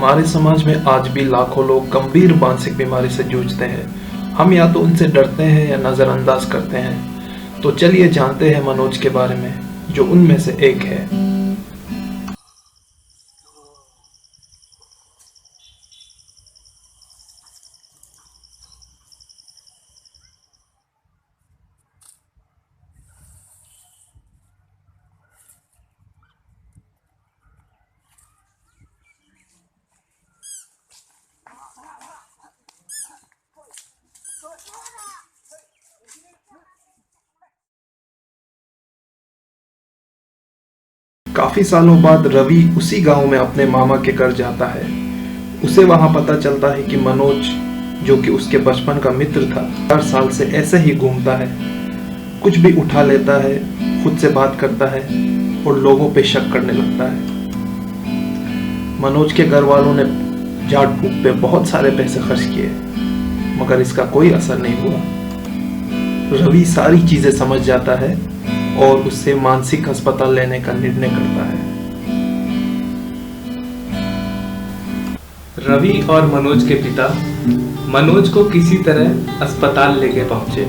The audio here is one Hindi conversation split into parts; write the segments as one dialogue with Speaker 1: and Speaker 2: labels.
Speaker 1: हमारे समाज में आज भी लाखों लोग गंभीर मानसिक बीमारी से जूझते हैं। हम या तो उनसे डरते हैं या नज़रअंदाज करते हैं। तो चलिए जानते हैं मनोज के बारे में, जो उनमें से एक है। काफी सालों बाद रवि उसी गांव में अपने मामा के घर जाता है। उसे वहां पता चलता है कि मनोज, जो कि उसके बचपन का मित्र था, 4 साल से ऐसे ही घूमता है। कुछ भी उठा लेता है, खुद से बात करता है और लोगों पे शक करने लगता है। मनोज के घर वालों ने झाड़ फूक पे बहुत सारे पैसे खर्च किए, मगर इसका कोई असर नहीं हुआ। रवि सारी चीजें समझ जाता है और उससे मानसिक अस्पताल लेने का निर्णय करता है।
Speaker 2: रवि और मनोज के पिता मनोज को किसी तरह अस्पताल लेके पहुंचे।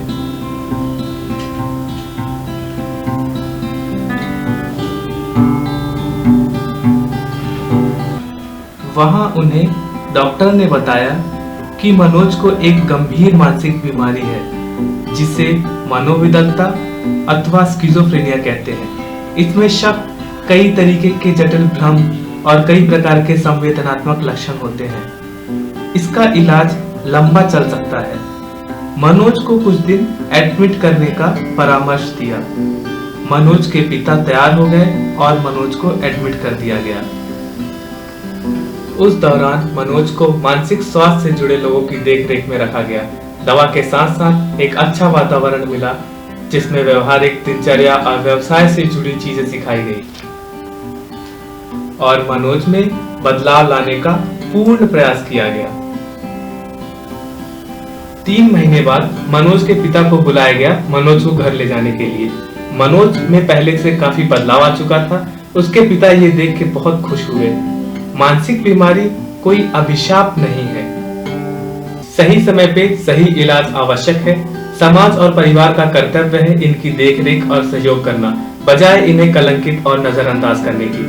Speaker 2: वहां उन्हें डॉक्टर ने बताया कि मनोज को एक गंभीर मानसिक बीमारी है, जिसे मनोविदग्धता अथवा स्किज़ोफ्रेनिया कहते हैं। इसमें शक, कई तरीके के जटिल भ्रम और कई प्रकार के संवेदनात्मक लक्षण होते हैं। इसका इलाज लंबा चल सकता है। मनोज को कुछ दिन एडमिट करने का परामर्श दिया। मनोज के पिता तैयार हो गए और मनोज को एडमिट कर दिया गया। उस दौरान मनोज को मानसिक स्वास्थ्य से जुड़े लोगों की देखरेख में रखा गया। दवा के साथ साथ एक अच्छा वातावरण मिला, जिसमें व्यवहारिक दिनचर्या और व्यवसाय से जुड़ी चीजें सिखाई गई और मनोज में बदलाव लाने का पूर्ण प्रयास किया गया। 3 महीने बाद मनोज के पिता को बुलाया गया मनोज को घर ले जाने के लिए। मनोज में पहले से काफी बदलाव आ चुका था। उसके पिता ये देख के बहुत खुश हुए। मानसिक बीमारी कोई अभिशाप नहीं है। सही समय पे सही इलाज आवश्यक है। समाज और परिवार का कर्तव्य है इनकी देखरेख और सहयोग करना, बजाय इन्हें कलंकित और नजरअंदाज करने की।